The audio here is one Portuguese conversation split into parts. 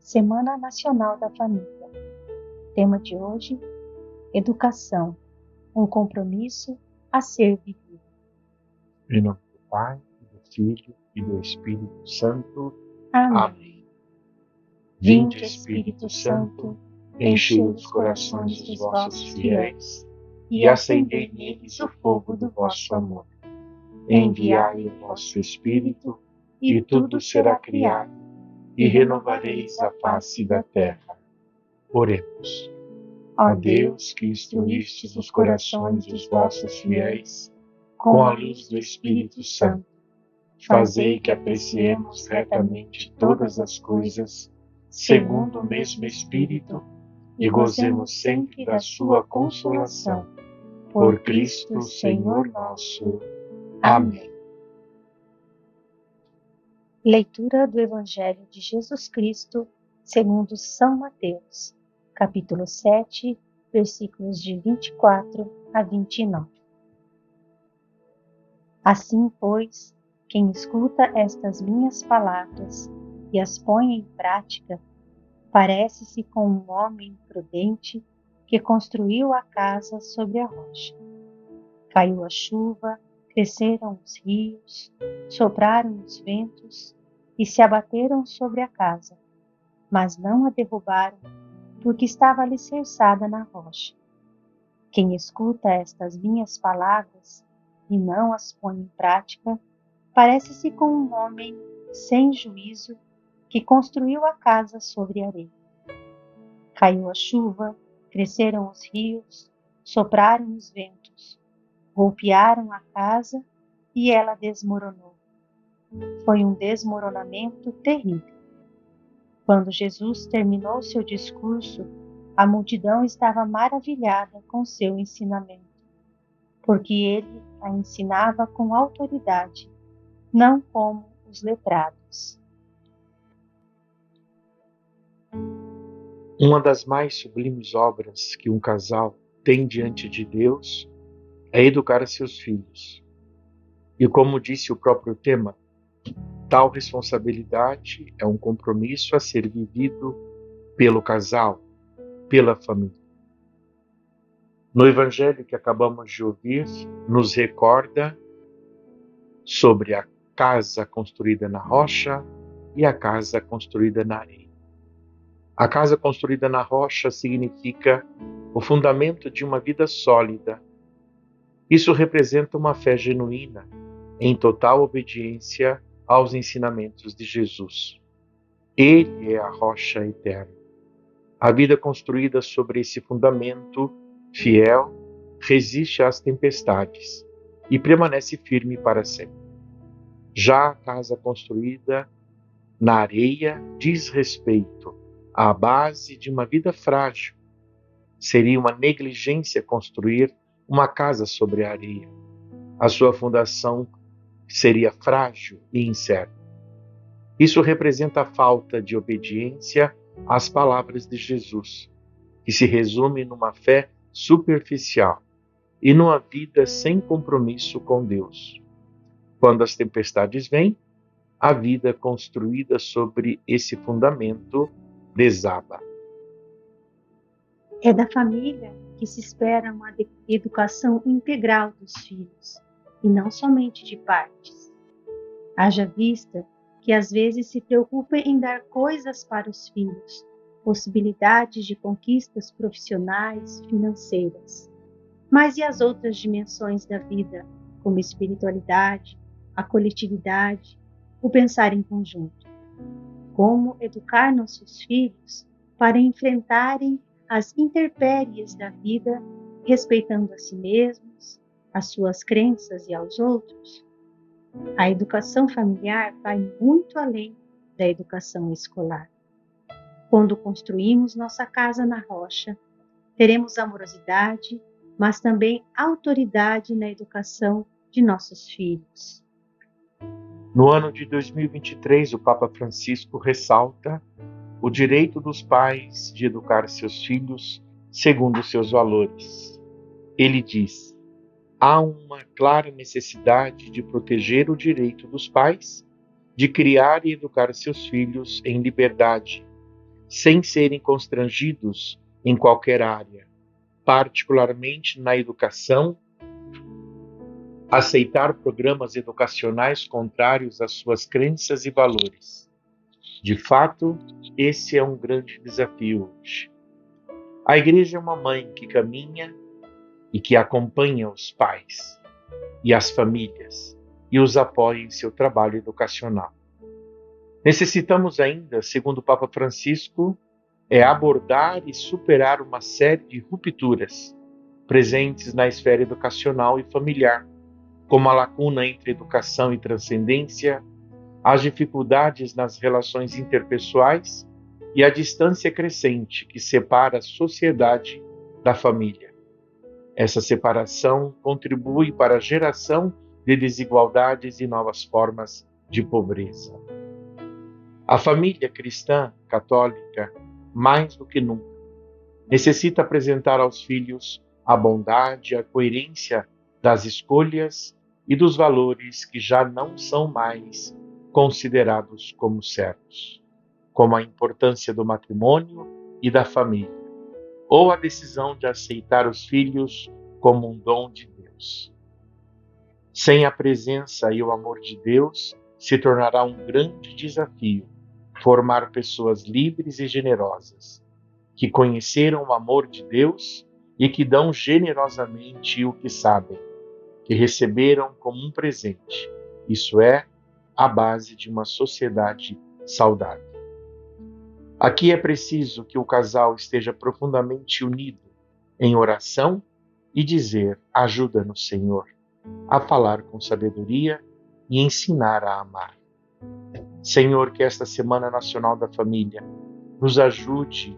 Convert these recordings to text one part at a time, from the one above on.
Semana Nacional da Família. Tema de hoje: Educação, um compromisso a ser vivido. Em nome do Pai, do Filho e do Espírito Santo. Amém. Vinde, Espírito Santo, enchei os corações dos vossos fiéis e acendei neles o fogo do vosso amor. Enviai o vosso Espírito, e tudo será criado, e renovareis a face da terra. Oremos. Ó Deus, que instruístes os corações dos vossos fiéis com a luz do Espírito Santo, fazei que apreciemos retamente todas as coisas, segundo o mesmo Espírito, e gozemos sempre da sua consolação. Por Cristo, Senhor nosso. Amém. Leitura do Evangelho de Jesus Cristo, segundo São Mateus, capítulo 7, versículos de 24 a 29. Assim, pois, quem escuta estas minhas palavras e as põe em prática, parece-se com um homem prudente que construiu a casa sobre a rocha. Caiu a chuva, cresceram os rios, sopraram os ventos e se abateram sobre a casa, mas não a derrubaram, porque estava alicerçada na rocha. Quem escuta estas minhas palavras e não as põe em prática, parece-se com um homem sem juízo que construiu a casa sobre areia. Caiu a chuva, cresceram os rios, sopraram os ventos, golpearam a casa e ela desmoronou. Foi um desmoronamento terrível. Quando Jesus terminou seu discurso, a multidão estava maravilhada com seu ensinamento, porque ele a ensinava com autoridade, não como os letrados. Uma das mais sublimes obras que um casal tem diante de Deus é educar seus filhos. E como disse o próprio tema, tal responsabilidade é um compromisso a ser vivido pelo casal, pela família. No Evangelho que acabamos de ouvir, nos recorda sobre a casa construída na rocha e a casa construída na areia. A casa construída na rocha significa o fundamento de uma vida sólida. Isso representa uma fé genuína, em total obediência aos ensinamentos de Jesus. Ele é a rocha eterna. A vida construída sobre esse fundamento fiel resiste às tempestades e permanece firme para sempre. Já a casa construída na areia diz respeito à base de uma vida frágil. Seria uma negligência construir uma casa sobre a areia. A sua fundação seria frágil e incerta. Isso representa a falta de obediência às palavras de Jesus, que se resume numa fé superficial e numa vida sem compromisso com Deus. Quando as tempestades vêm, a vida construída sobre esse fundamento desaba. É da família que se espera uma educação integral dos filhos, e não somente de partes. Haja vista que às vezes se preocupa em dar coisas para os filhos, possibilidades de conquistas profissionais, financeiras. Mas e as outras dimensões da vida, como a espiritualidade, a coletividade, o pensar em conjunto? Como educar nossos filhos para enfrentarem as intempéries da vida, respeitando a si mesmos, as suas crenças e aos outros? A educação familiar vai muito além da educação escolar. Quando construímos nossa casa na rocha, teremos amorosidade, mas também autoridade na educação de nossos filhos. No ano de 2023, o Papa Francisco ressalta o direito dos pais de educar seus filhos segundo seus valores. Ele diz: há uma clara necessidade de proteger o direito dos pais de criar e educar seus filhos em liberdade, sem serem constrangidos em qualquer área, particularmente na educação, aceitar programas educacionais contrários às suas crenças e valores. De fato, esse é um grande desafio hoje. A igreja é uma mãe que caminha e que acompanha os pais e as famílias e os apoia em seu trabalho educacional. Necessitamos ainda, segundo o Papa Francisco, abordar e superar uma série de rupturas presentes na esfera educacional e familiar, como a lacuna entre educação e transcendência, as dificuldades nas relações interpessoais e a distância crescente que separa a sociedade da família. Essa separação contribui para a geração de desigualdades e novas formas de pobreza. A família cristã católica, mais do que nunca, necessita apresentar aos filhos a bondade, a coerência das escolhas e dos valores que já não são mais considerados como certos, como a importância do matrimônio e da família, ou a decisão de aceitar os filhos como um dom de Deus. Sem a presença e o amor de Deus, se tornará um grande desafio formar pessoas livres e generosas, que conheceram o amor de Deus e que dão generosamente o que sabem, que receberam como um presente, isso é, a base de uma sociedade saudável. Aqui é preciso que o casal esteja profundamente unido em oração e dizer: ajuda-nos, Senhor, a falar com sabedoria e ensinar a amar. Senhor, que esta Semana Nacional da Família nos ajude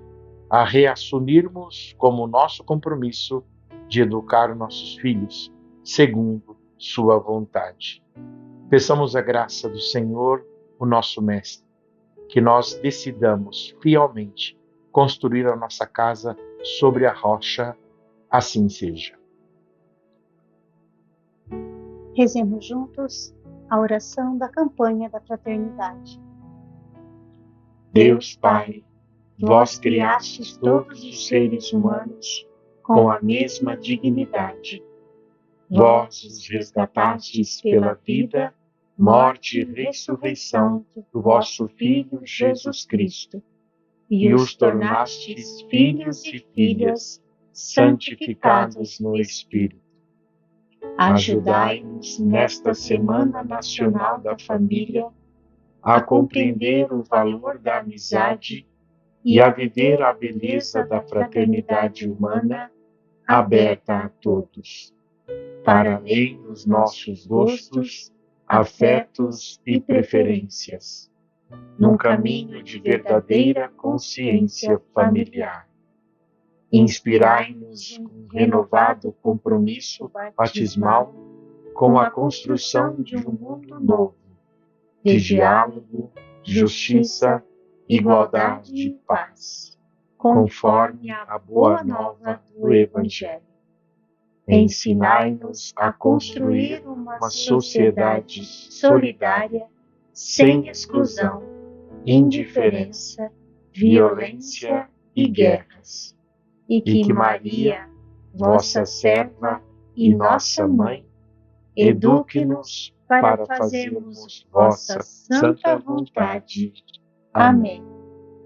a reassumirmos como nosso compromisso de educar nossos filhos segundo sua vontade. Peçamos a graça do Senhor, o nosso Mestre, que nós decidamos fielmente construir a nossa casa sobre a rocha, assim seja. Rezemos juntos a oração da campanha da fraternidade. Deus Pai, vós criastes todos os seres humanos com a mesma dignidade. Vós os resgatastes pela vida, morte e ressurreição do vosso Filho Jesus Cristo, e os tornastes filhos e filhas santificados no Espírito. Ajudai-nos nesta Semana Nacional da Família a compreender o valor da amizade e a viver a beleza da fraternidade humana aberta a todos, para além dos nossos gostos, afetos e preferências, num caminho de verdadeira consciência familiar. Inspirai-nos com renovado compromisso batismal com a construção de um mundo novo, de diálogo, justiça, igualdade e paz, conforme a boa nova do Evangelho. Ensinai-nos a construir uma sociedade solidária, sem exclusão, indiferença, violência e guerras. E que Maria, vossa serva e nossa mãe, eduque-nos para fazermos vossa santa vontade. Amém.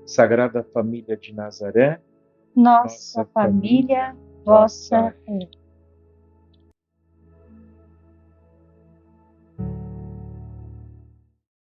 Sagrada Família de Nazaré, Nossa família, vossa é.